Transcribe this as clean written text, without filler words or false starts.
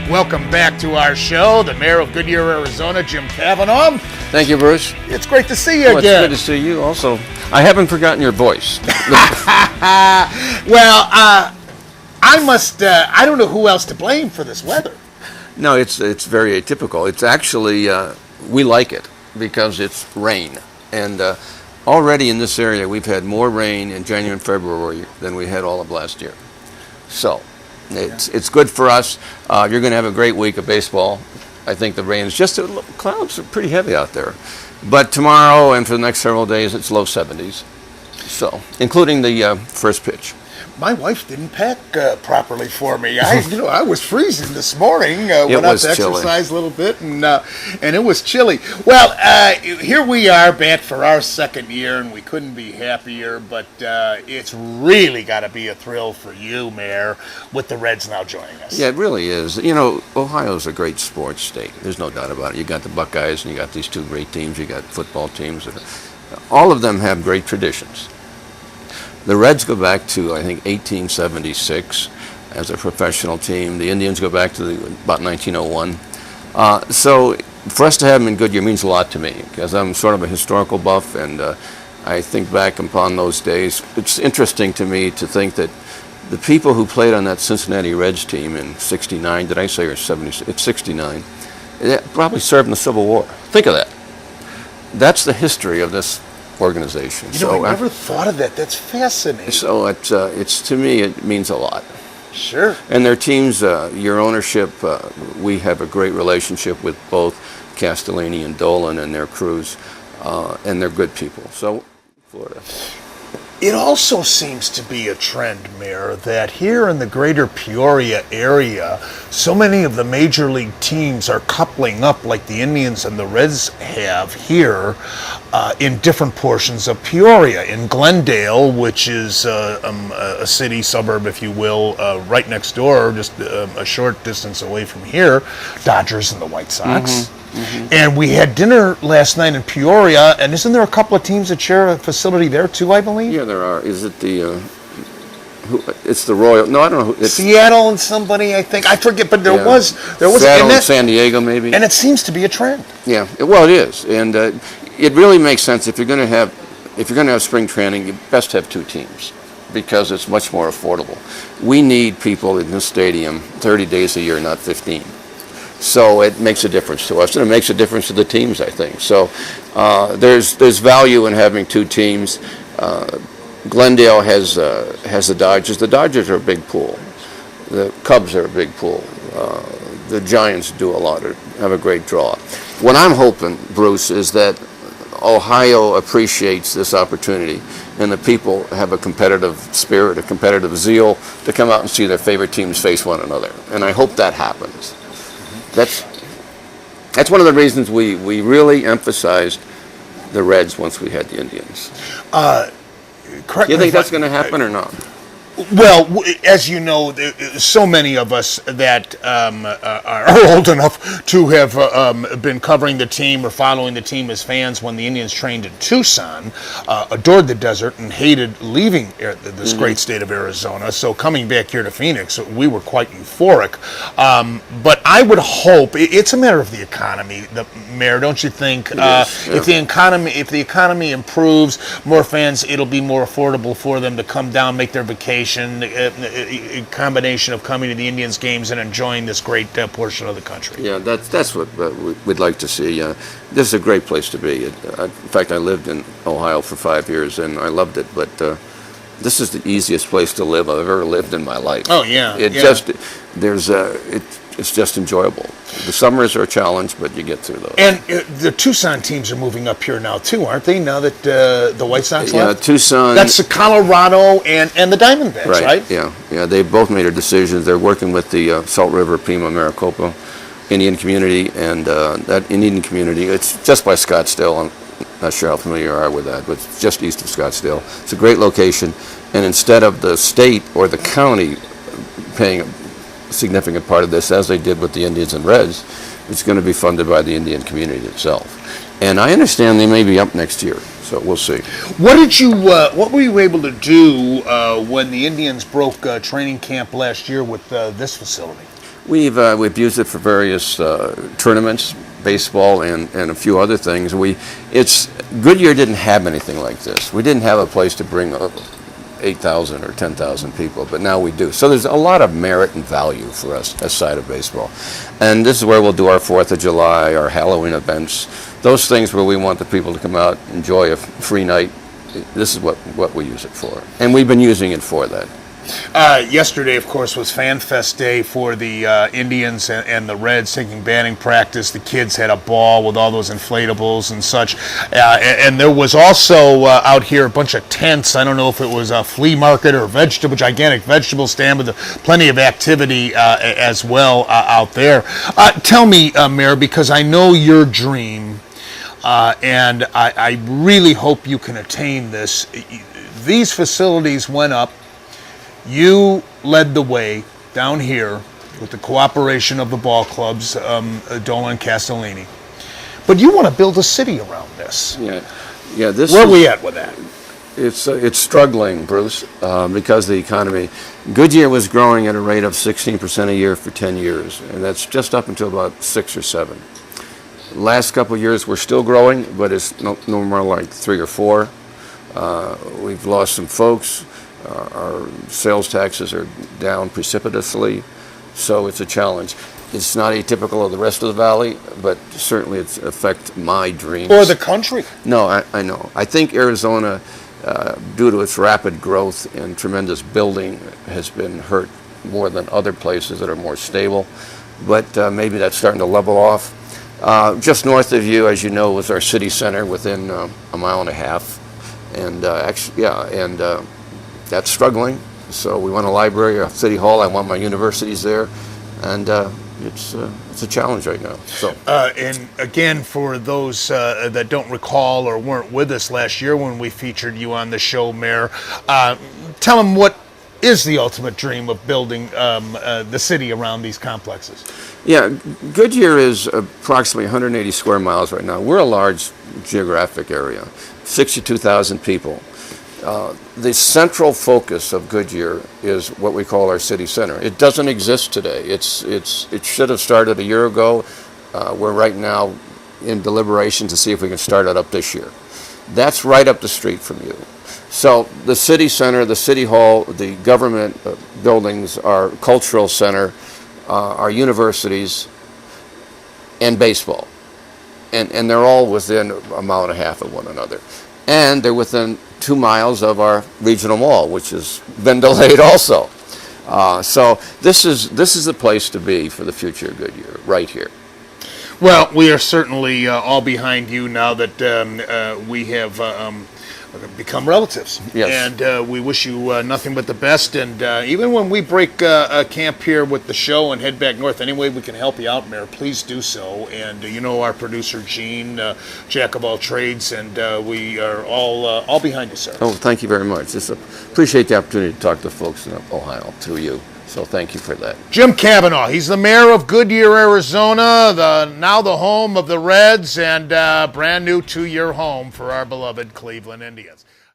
Welcome back to our show, the Mayor of Goodyear, Arizona, Jim Cavanaugh. Thank you, Bruce. It's great to see you again. It's good to see you also. I haven't forgotten your voice. Well, I don't know who else to blame for this weather. No, it's very atypical. It's actually, we like it because it's rain. And already in this area, we've had more rain in January and February than we had all of last year. So it's good for us. You're going to have a great week of baseball. I think the rain is clouds are pretty heavy out there. But tomorrow and for the next several days, it's low 70s. So, including the first pitch. My wife didn't pack properly for me. I was freezing this morning. Went out to exercise a little bit, and it was chilly. Well, here we are back for our second year, and we couldn't be happier. But it's really got to be a thrill for you, Mayor, with the Reds now joining us. Yeah, it really is. You know, Ohio's a great sports state. There's no doubt about it. You got the Buckeyes, and you got these two great teams. You got football teams. All of them have great traditions. The Reds go back to, I think, 1876 as a professional team. The Indians go back to about 1901. So for us to have them in Goodyear means a lot to me because I'm sort of a historical buff, and I think back upon those days. It's interesting to me to think that the people who played on that Cincinnati Reds team in 69, did I say, or 70? It's 69, they probably served in the Civil War. Think of that. That's the history of this organization. I never thought of that. That's fascinating. So it's to me, it means a lot. Sure. And their teams, your ownership, we have a great relationship with both Castellini and Dolan and their crews, and they're good people. So, Florida. It also seems to be a trend, Mayor, that here in the greater Peoria area, so many of the major league teams are coupling up like the Indians and the Reds have here in different portions of Peoria. In Glendale, which is a city, suburb, if you will, right next door, just a short distance away from here, Dodgers and the White Sox. Mm-hmm. Mm-hmm. And we had dinner last night in Peoria, and isn't there a couple of teams that share a facility there too, I believe? Yeah, there are. Is it it's the Royal, no, I don't know. It's Seattle and somebody, I think. I forget, but there was Seattle and San Diego, maybe. And it seems to be a trend. Yeah, well, it is. And it really makes sense. If you're going to have spring training, you best have two teams because it's much more affordable. We need people in this stadium 30 days a year, not 15. So it makes a difference to us, and it makes a difference to the teams, I think. So there's value in having two teams. Glendale has the Dodgers. The Dodgers are a big pool. The Cubs are a big pool. The Giants do a lot, have a great draw. What I'm hoping, Bruce, is that Ohio appreciates this opportunity, and the people have a competitive spirit, a competitive zeal to come out and see their favorite teams face one another. And I hope that happens. That's one of the reasons we really emphasized the Reds once we had the Indians. Correct. Do you think that's going to happen or not? Well, as you know, so many of us that are old enough to have been covering the team or following the team as fans when the Indians trained in Tucson, adored the desert and hated leaving this great state of Arizona. So coming back here to Phoenix, we were quite euphoric. But I would hope it's a matter of the economy, Mayor, don't you think? If the economy improves, more fans, it'll be more affordable for them to come down, make their vacation. A combination of coming to the Indians games and enjoying this great portion of the country. Yeah, that's what we'd like to see. This is a great place to be. In fact, I lived in Ohio for 5 years and I loved it. But this is the easiest place to live I've ever lived in my life. Oh yeah, it's just enjoyable. The summers are a challenge, but you get through those. And the Tucson teams are moving up here now too, aren't they? Now that the White Sox left? Yeah, Tucson. That's the Colorado and the Diamondbacks, right? Yeah. They've both made their decisions. They're working with the Salt River, Pima, Maricopa Indian community, and that Indian community. It's just by Scottsdale. I'm not sure how familiar you are with that, but it's just east of Scottsdale. It's a great location, and instead of the state or the county paying a significant part of this, as they did with the Indians and Reds, it's going to be funded by the Indian community itself. And I understand they may be up next year, so we'll see. What were you able to do when the Indians broke training camp last year with this facility? We've used it for various tournaments, baseball and a few other things. Goodyear didn't have anything like this. We didn't have a place to bring 8,000 or 10,000 people, but now we do. So there's a lot of merit and value for us aside of baseball. And this is where we'll do our 4th of July, our Halloween events, those things where we want the people to come out, enjoy a free night. This is what we use it for. And we've been using it for that. Yesterday, of course, was Fan Fest Day for the Indians and the Reds taking batting practice. The kids had a ball with all those inflatables and such. And there was also out here a bunch of tents. I don't know if it was a flea market or a gigantic vegetable stand, but plenty of activity as well out there. Tell me, Mayor, because I know your dream, and I really hope you can attain this. These facilities went up. You led the way down here with the cooperation of the ball clubs, Dolan and Castellini. But you want to build a city around this. Yeah. Where are we at with that? It's struggling, Bruce, because of the economy. Goodyear was growing at a rate of 16% a year for 10 years, and that's just up until about 6 or 7. Last couple of years, we're still growing, but it's no more like 3 or 4. We've lost some folks. Our sales taxes are down precipitously, so it's a challenge. It's not atypical of the rest of the valley, but certainly it's affect my dreams. Or the country. No, I know. I think Arizona, due to its rapid growth and tremendous building, has been hurt more than other places that are more stable, but maybe that's starting to level off. Just north of you, as you know, was our city center within a mile and a half, and that's struggling. So we want a library, a city hall. I want my universities there, and it's a challenge right now. So and again, for those that don't recall or weren't with us last year when we featured you on the show, Mayor, tell them what is the ultimate dream of building the city around these complexes. Yeah, Goodyear is approximately 180 square miles right now. We're a large geographic area, 62,000 people. The central focus of Goodyear is what we call our city center. It doesn't exist today. It should have started a year ago. We're right now in deliberation to see if we can start it up this year. That's right up the street from you. So the city center, the city hall, the government buildings, our cultural center, our universities, and baseball. And they're all within a mile and a half of one another. And they're within 2 miles of our regional mall, which has been delayed also. So this is the place to be for the future of Goodyear, right here. Well, we are certainly all behind you now that we have become relatives. Yes. And we wish you nothing but the best. And even when we break camp here with the show and head back north, any way we can help you out, Mayor, please do so. And you know our producer, Gene, jack of all trades, and we are all behind you, sir. Oh, thank you very much. Appreciate the opportunity to talk to folks in Ohio through you. So thank you for that. Jim Cavanaugh, he's the mayor of Goodyear, Arizona, now the home of the Reds, and brand new 2-year home for our beloved Cleveland Indians.